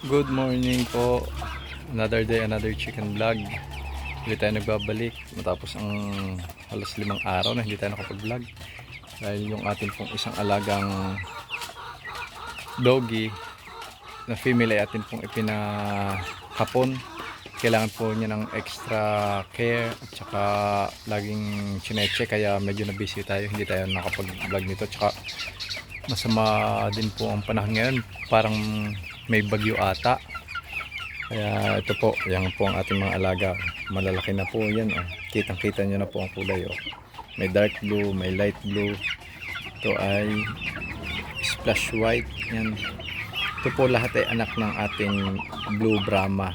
Good morning po. Another day, another chicken vlog. Hindi tayo nagbabalik matapos ang halos 5 araw na hindi tayo nakapag-vlog. Dahil yung atin pong isang alagang doggy na female ay atin pong ipinakapon. Kailangan po niya ng extra care at saka laging chineche, kaya medyo na busy tayo, hindi tayo nakapag-vlog nito. Tsaka masama din po ang panahon ngayon, parang may bagyo ata. Kaya ito po, yan po ang ating mga alaga. Malalaki na po yan. Kitang kita nyo na po ang kulay. May dark blue, may light blue. Ito ay splash white. Yan. Ito po lahat ay anak ng ating blue Brahma.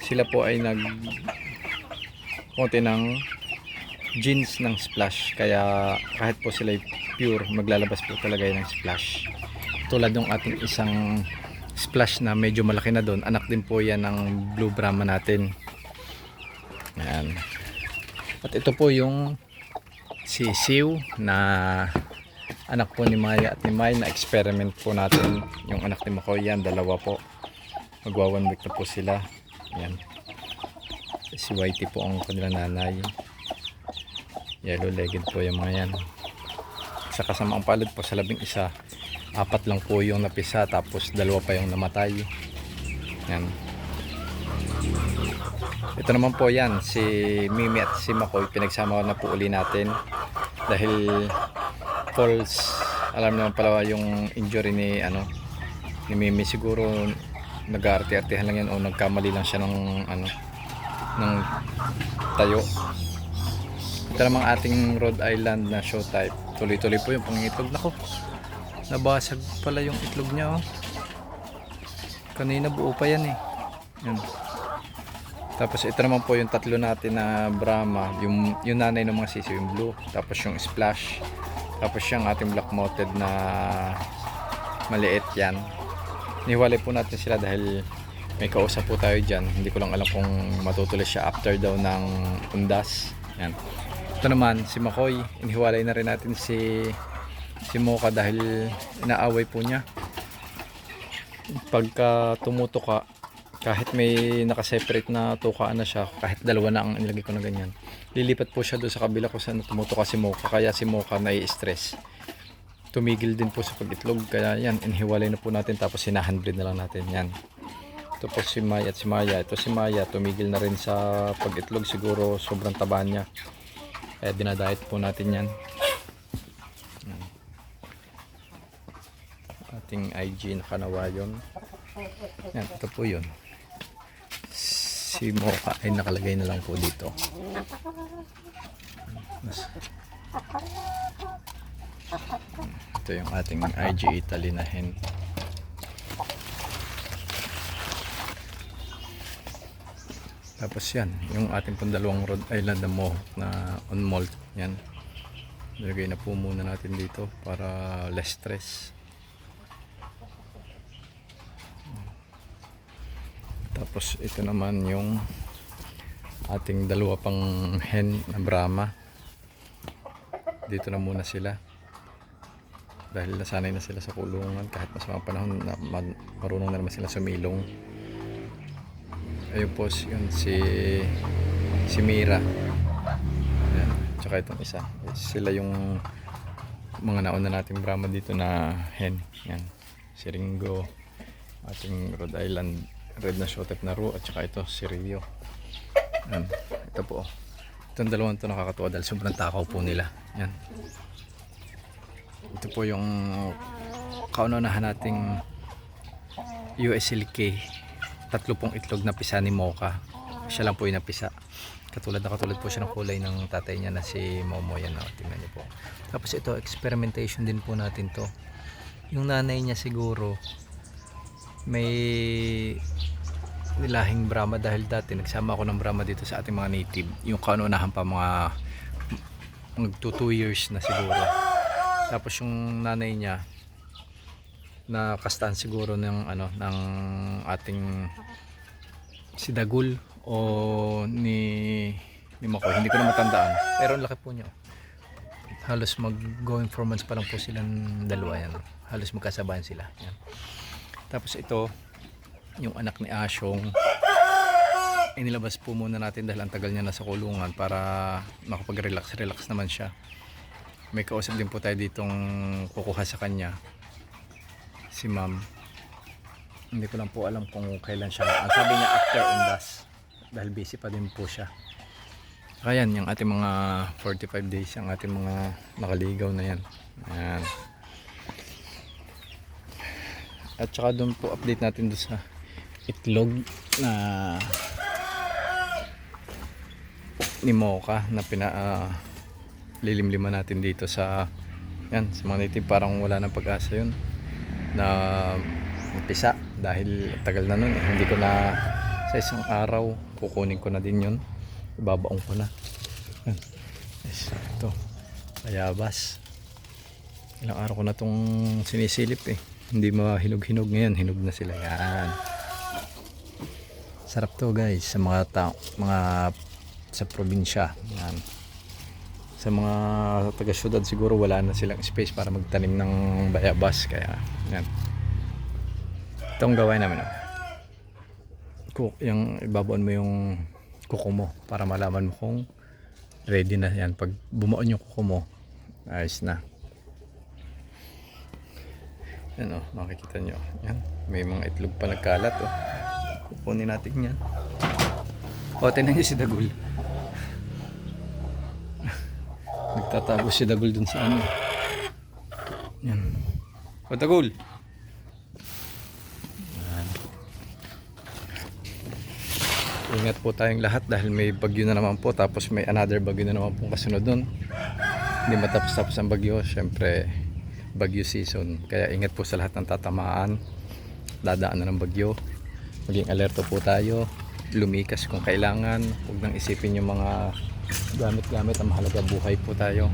Sila po ay konti ng genes ng splash. Kaya kahit po sila ay pure, maglalabas po talaga yan ng splash. Tulad ng ating isang splash na medyo malaki na doon, anak din po yan ng blue Brahma natin. Yan. At ito po yung sisiw na anak po ni Maya at ni Mai, na experiment po natin. Yung anak ni Makoy, yan, dalawa po. Magwa 1 week na po sila. Yan. Si Whitey po ang kanilang nanay. Yellow legged po yung mga yan. Sa kasamaang palad po sa 11, 4 lang po yung napisa, tapos 2 pa yung namatay. Yan. Ito naman po yan, si Mimi at si Makoy, pinagsama na po uli natin dahil false, alam naman pala yung injury ni Mimi. Siguro nag-aarte-artehan lang yan o nagkamali lang siya ng tayo. Ito namang ating Rhode Island na show type, tuloy-tuloy po yung pangitlog. Nako, nabasag pala yung itlog niya, kanina buo pa yan yan. Tapos ito naman po yung 3 natin na Brahma, yung nanay ng mga sisiw, yung blue, tapos yung splash, tapos yung ating black mounted na maliit. Yan, nihiwalay po natin sila dahil may kausap po tayo dyan. Hindi ko lang alam kung matutuloy siya after daw ng undas. Yan. Ito naman si Makoy, inihiwalay na rin natin si Mocha dahil inaaway po niya. Pagka tumutuka, kahit may nakaseparate na tukaan na siya, kahit 2 na ang nilagay ko na ganyan, lilipat po siya doon sa kabila kung saan tumutuka si Mocha. Kaya si Mocha nai-stress, tumigil din po sa pag-itlog. Kaya yan, inihiwalay na po natin, tapos sinahandbreed na lang natin. Yan. Ito po si Maya at si Maya. Ito si Maya, tumigil na rin sa pag-itlog, siguro sobrang taba niya, kaya dinadayet po natin yan. Ating IG na kanawayon. Yan, ito po yun. Si Mocha ay nakalagay na lang po dito. Ito yung ating IG Italy na hen. Tapos yan, yung ating pang 2 Rhode Island na mohawk na on molt. Yan, nilagay na po muna natin dito para less stress. Tapos ito naman yung ating 2 pang hen na Brahma. Dito na muna sila dahil nasanay na sila sa kulungan. Kahit mas mga panahon na marunong na naman sila sumilong. Ayun po yun, si Mira. Ayan. Tsaka itong isa, sila yung mga nauna nating Brahma dito na hen. Yan, si Ringo, ating Rhode Island red na showtype na Ru, at saka ito si Rio. Yan. Ito po, itong 2 to nakakatuwa dahil sobrang takaw po nila. Yan. Ito po yung kaunahan nating USLK, 3 pong itlog na pisa ni Mocha. Siya lang po yung napisa. Katulad po siya ng kulay ng tatay niya na si Momo. Yan, tingnan niyo po. Tapos ito, experimentation din po natin to. Yung nanay niya siguro may nilahing Brahma dahil dati nagsama ako ng Brahma dito sa ating mga native. Yung kaunahan pa mga 2 years na siguro. Tapos yung nanay niya na kastahan siguro ng ng ating si Dagul o ni Makoy, hindi ko na matandaan, pero ang laki po niya. Halos mag going 4 months pa lang po silang dalawa. Yan, halos magkasabayan sila. Yan. Tapos ito, yung anak ni Asyong, inilabas po muna natin dahil ang tagal niya nasa kulungan para makapag-relax naman siya. May kausap din po tayo ditong kukuha sa kanya, si ma'am. Hindi ko lang po alam kung kailan siya. Ang sabi niya after undas, dahil busy pa din po siya. Kaya yan, yung ating mga 45 days, yung ating mga nakaligaw na yan. Ayan. At saka doon po update natin doon sa itlog na ni Mocha na lilimliman natin dito sa yan, sa mga native. Parang wala nang pag-asa yun na umpisa dahil tagal na nun hindi ko na sa isang araw kukunin ko na din yun, ibabaong ko na. Yan. Yes, ito bayabas, ilang araw ko na tong sinisilip hindi mahinog-hinog. Ngayon hinog na sila. Yan, sarap to guys sa mga mga sa probinsya. Yan. Sa mga taga-syudad siguro wala na silang space para magtanim ng bayabas, kaya yan, itong gawain namin. Yung ibabaon mo yung kuko mo para malaman mo kung ready na yan. Pag bumuon yung kuko mo, ayos na. Yan makikita nyo. Yan, may mga itlog pa nagkalat kukunin natin yan. Tinan nyo si Dagul. Nagtatago si Dagul dun sa ano. Yan. Dagul. Yan. Ingat po tayong lahat dahil may bagyo na naman po. Tapos may another bagyo na naman pong kasunod dun. Hindi matapos-tapos ang bagyo. Syempre bagyo season. Kaya ingat po sa lahat ng tatamaan. Dadaan na ng bagyo. Maging alerto po tayo. Lumikas kung kailangan. Huwag nang isipin yung mga gamit-gamit. Ang mahalaga buhay po tayo.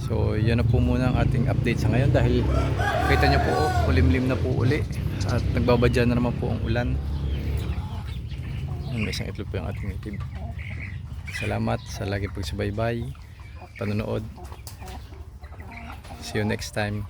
So yan na po muna ang ating update sa ngayon dahil kita nyo po kulimlim na po uli at nagbabadya na naman po ang ulan. May isang itlog po yung ating native. Salamat sa laging pagsubaybay, panonood. See you next time.